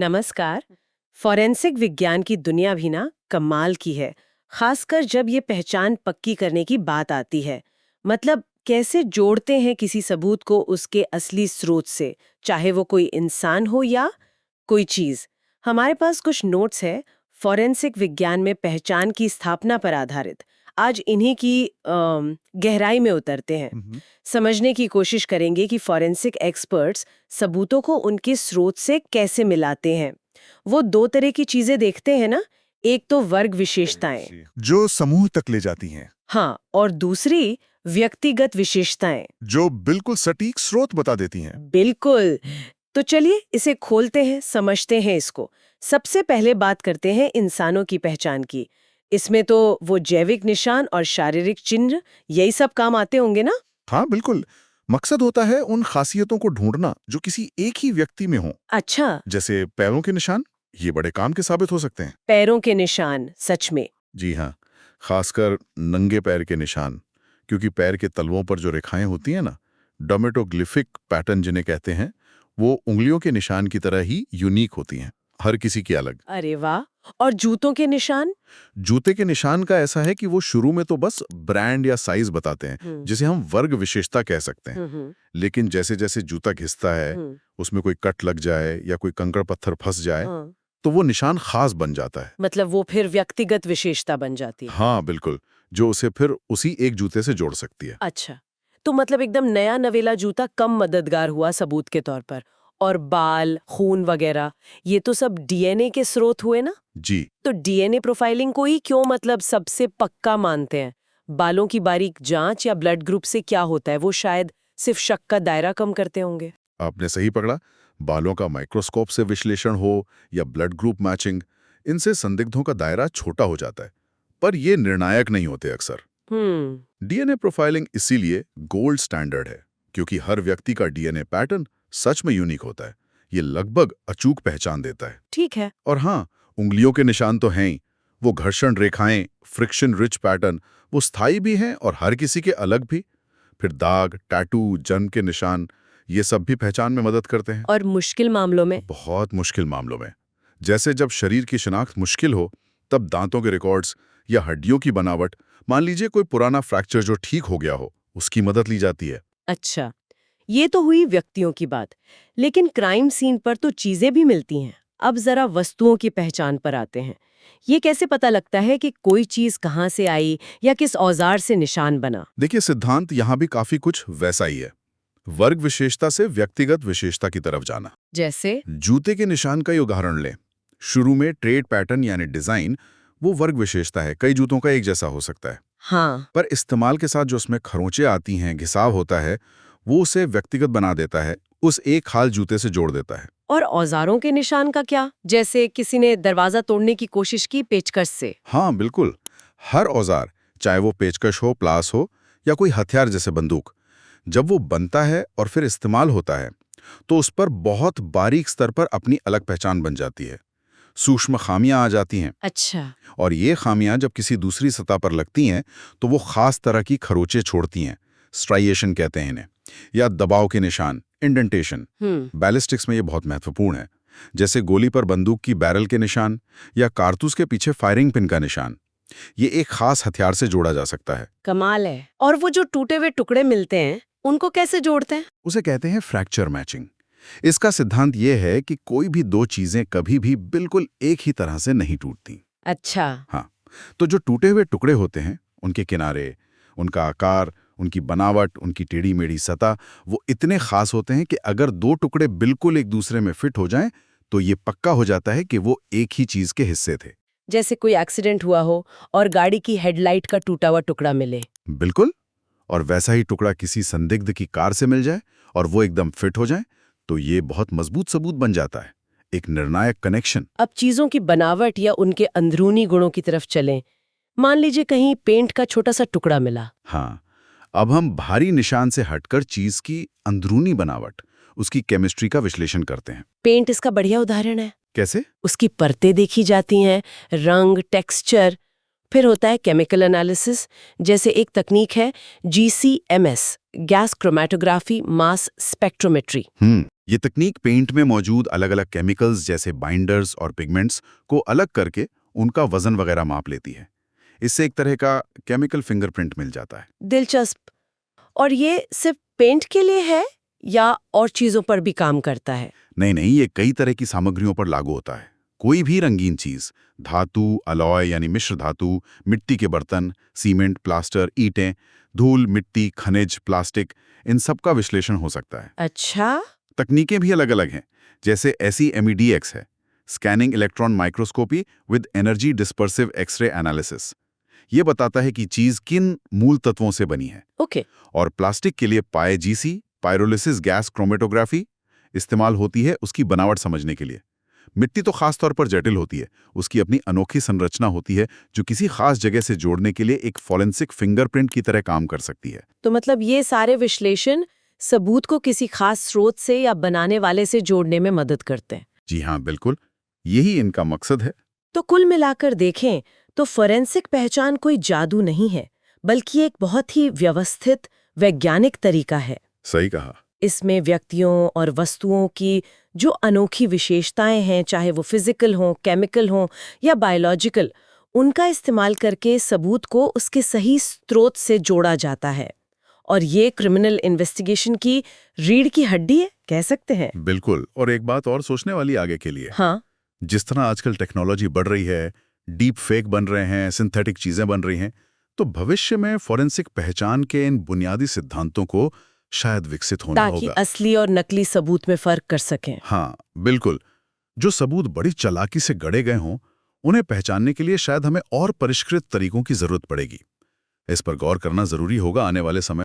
नमस्कार। फॉरेंसिक विज्ञान की दुनिया भी ना कमाल की है, खासकर जब ये पहचान पक्की करने की बात आती है। मतलब कैसे जोड़ते हैं किसी सबूत को उसके असली स्रोत से, चाहे वो कोई इंसान हो या कोई चीज। हमारे पास कुछ नोट्स है फॉरेंसिक विज्ञान में पहचान की स्थापना पर आधारित। आज इन्हीं की गहराई में उतरते हैं, हम्म, समझने की कोशिश करेंगे कि फॉरेंसिक एक्सपर्ट्स सबूतों को उनके स्रोत से कैसे मिलाते हैं। वो दो तरह की चीजें देखते हैं ना, एक तो वर्ग विशेषताएं, जो समूह तक ले जाती हैं, हाँ, और दूसरी व्यक्तिगत विशेषताएं। जो बिल्कुल सटीक स्रोत बता देती हैं। बिल्कुल। तो चलिए इसे खोलते हैं, समझते हैं इसको। सबसे पहले बात करते हैं इंसानों की पहचान की। इसमें तो वो जैविक निशान और शारीरिक चिन्ह यही सब काम आते होंगे ना। हाँ, बिल्कुल। मकसद होता है उन खासियतों को ढूंढना जो किसी एक ही व्यक्ति में हो। अच्छा, जैसे पैरों के निशान, ये बड़े काम के साबित हो सकते हैं। पैरों के निशान, सच में। जी हाँ, खासकर नंगे पैर के निशान, क्योंकि पैर के तलवों पर जो रेखाएं होती हैं ना, डोमेटोग्लिफिक पैटर्न जिन्हें कहते हैं, वो उंगलियों के निशान की तरह ही यूनिक होती हैं, हर किसी की अलग। अरे वाह। और जूतों के निशान? जूते के निशान का ऐसा है कि वो शुरू में तो बस ब्रांड या साइज बताते हैं, हम्म, जिसे हम वर्ग विशेषता कह सकते हैं। हम्म, लेकिन जैसे जैसे जूता घिसता है, हम्म, उसमें कोई कट लग जाए या कोई कंकड़ पत्थर फंस जाए, हाँ। तो वो निशान खास बन जाता है। मतलब वो फिर व्यक्तिगत विशेषता बन जाती है। हाँ, बिल्कुल, जो उसे फिर उसी एक जूते से जोड़ सकती है। अच्छा, तो मतलब एकदम नया नवेला जूता कम मददगार हुआ सबूत के तौर पर। और बाल, खून वगैरह, ये तो सब डीएनए के स्रोत हुए ना। जी, तो डीएनए प्रोफाइलिंग को ही क्यों मतलब सबसे पक्का मानते हैं? बालों की बारीक जांच या ब्लड ग्रुप से क्या होता है, वो शायद सिर्फ शक का दायरा कम करते होंगे। आपने सही पकड़ा। बालों का माइक्रोस्कोप से विश्लेषण हो या ब्लड ग्रुप मैचिंग, इनसे संदिग्धों का दायरा छोटा हो जाता है, पर ये निर्णायक नहीं होते अक्सर। डीएनए प्रोफाइलिंग इसीलिए गोल्ड स्टैंडर्ड है, क्योंकि हर व्यक्ति का डीएनए पैटर्न सच में यूनिक होता है। ये लगभग अचूक पहचान देता है। ठीक है। और हाँ, उंगलियों के निशान तो हैं ही। वो घर्षण रेखाएं, फ्रिक्शन रिच पैटर्न, वो स्थायी भी हैं और हर किसी के अलग भी। फिर दाग, टैटू, जन्म के निशान, ये सब भी पहचान में मदद करते हैं। और मुश्किल मामलों में? बहुत मुश्किल मामलों में, जैसे जब शरीर की शिनाख्त मुश्किल हो, तब दांतों के रिकॉर्ड्स या हड्डियों की बनावट, मान लीजिए कोई पुराना फ्रैक्चर जो ठीक हो गया हो, उसकी मदद ली जाती है। अच्छा, ये तो हुई व्यक्तियों की बात। लेकिन क्राइम सीन पर तो चीजें भी मिलती हैं। अब जरा वस्तुओं की पहचान पर आते हैं। ये कैसे पता लगता है कि कोई चीज कहाँ से आई या किस औजार से निशान बना? देखिए, सिद्धांत यहाँ भी काफी कुछ वैसा ही है। वर्ग विशेषता से व्यक्तिगत विशेषता की तरफ जाना। जैसे? जूते के निशान का ही उदाहरण लें। शुरू में ट्रेड पैटर्न यानी डिजाइन, वो वर्ग विशेषता है, कई जूतों का एक जैसा हो सकता है। हाँ। पर इस्तेमाल के साथ जो उसमें खरोंचे आती हैं, घिसाव होता है, वो उसे व्यक्तिगत बना देता है, उस एक खाल जूते से जोड़ देता है। और औजारों के निशान का क्या? जैसे किसी ने दरवाजा तोड़ने की कोशिश की पेचकश से। हाँ, बिल्कुल। हर औजार, चाहे वो पेचकश हो, प्लास हो या कोई हथियार जैसे बंदूक, जब वो बनता है और फिर इस्तेमाल होता है, तो उस पर बहुत बारीक स्तर पर अपनी अलग पहचान बन जाती है। सूक्ष्म खामियां आ जाती हैं। अच्छा। और ये खामियां जब किसी दूसरी सतह पर लगती हैं, तो वो खास तरह की खरोंचे छोड़ती हैं। स्ट्राइएशन कहते हैं इन्हें, या दबाव के निशान, इंडेंटेशन। बैलिस्टिक्स में ये बहुत महत्वपूर्ण है। जैसे गोली पर बंदूक की बैरल के निशान या कारतूस के पीछे फायरिंग पिन का निशान। ये एक खास हथियार से जोड़ा जा सकता है। कमाल है। और वो जो टूटे हुए टुकड़े मिलते हैं, उनको कैसे जोड़ते हैं? उसे कहते हैं फ्रैक्चर मैचिंग। इसका सिद्धांत ये है कि कोई भी दो चीजें कभी भी बिल्कुल एक ही तरह से नहीं टूटती। अच्छा। हाँ, तो जो टूटे हुए टुकड़े होते हैं, उनके किनारे, उनका आकार, उनकी बनावट, उनकी टेढ़ी मेढ़ी सतह, वो इतने खास होते हैं कि अगर दो टुकड़े बिल्कुल एक दूसरे में फिट हो जाएं, तो ये पक्का हो जाता है कि वो एक ही चीज के हिस्से थे। जैसे कोई एक्सीडेंट हुआ हो और गाड़ी की हेडलाइट का टूटा हुआ टुकड़ा मिले। बिल्कुल। और वैसा ही टुकड़ा किसी संदिग्ध की कार से मिल जाए और वो एकदम फिट हो जाए, तो ये बहुत मजबूत सबूत बन जाता है, एक निर्णायक कनेक्शन। अब चीजों की बनावट या उनके अंदरूनी गुणों की तरफ चलें। मान लीजिए कहीं पेंट का छोटा सा टुकड़ा मिला। हाँ, अब हम भारी निशान से हटकर चीज की अंदरूनी बनावट, उसकी केमिस्ट्री का विश्लेषण करते हैं। पेंट इसका बढ़िया उदाहरण है। कैसे? उसकी परतें देखी जाती हैं, रंग, टेक्सचर। फिर होता है केमिकल एनालिसिस। जैसे एक तकनीक है GCMS, gas chromatography mass spectrometry. ये तकनीक पेंट में मौजूद अलग-अलग केमिकल्स जैसे बाइंडर्स और पिगमेंट्स को अलग करके उनका वजन वगैरह माप लेती है। इससे एक तरह का केमिकल फिंगरप्रिंट मिल जाता है। दिलचस्प। और ये सिर्फ पेंट के लिए है या और चीजों पर भी काम करता है? नहीं, ये कई तरह की सामग्रियों पर लागू होता है। कोई भी रंगीन चीज, धातु, अलॉय यानी मिश्र धातु, मिट्टी के बर्तन, सीमेंट, प्लास्टर, ईंटें, धूल, मिट्टी, खनिज, प्लास्टिक, इन सब का विश्लेषण हो सकता है। अच्छा। तकनीकें भी अलग-अलग हैं, जैसे SEMEDX है, scanning electron microscopy with energy dispersive X ray analysis. ये बताता है कि चीज किन मूल तत्वों से बनी है। ओके। और प्लास्टिक के लिए PyGC, पायरोलिसिस गैस क्रोमेटोग्राफी इस्तेमाल होती है उसकी बनावट समझने के लिए। मिट्टी तो खास तौर पर जटिल होती है, उसकी अपनी अनोखी संरचना होती है जो किसी खास जगह से जोड़ने के लिए एक फॉरेंसिक फिंगरप्रिंट की तरह काम कर सकती है। तो मतलब ये सारे विश्लेषण सबूत को किसी खास स्रोत से या बनाने वाले से जोड़ने में मदद करते हैं। जी हाँ, बिल्कुल, यही इनका मकसद है। तो कुल मिलाकर देखें तो फोरेंसिक पहचान कोई जादू नहीं है, बल्कि एक बहुत ही व्यवस्थित वैज्ञानिक तरीका है। सही कहा। इसमें व्यक्तियों और वस्तुओं की जो अनोखी विशेषताएं हैं, चाहे वो फिजिकल हों, केमिकल हों या बायोलॉजिकल, उनका इस्तेमाल करके सबूत को उसके सही स्रोत से जोड़ा जाता है। और ये क्रिमिनल इन्वेस्टिगेशन की रीढ़ की हड्डी है, कह सकते हैं। बिल्कुल, और एक बात और सोचने वाली आगे के लिए। हाँ। जिस तरह आजकल टेक्नोलॉजी बढ़ रही है, डीप फेक बन रहे हैं, सिंथेटिक चीजें बन रही हैं, तो भविष्य में फॉरेंसिक पहचान के इन बुनियादी सिद्धांतों को शायद विकसित होना ताकि होगा। असली और नकली सबूत में फर्क कर सकें। हाँ, बिल्कुल। जो सबूत बड़ी चालाकी से गढ़े गए हों, उन्हें पहचानने के लिए शायद हमें और परिष्कृत तरीकों की जरूरत पड़ेगी। इस पर गौर करना जरूरी होगा आने वाले समय।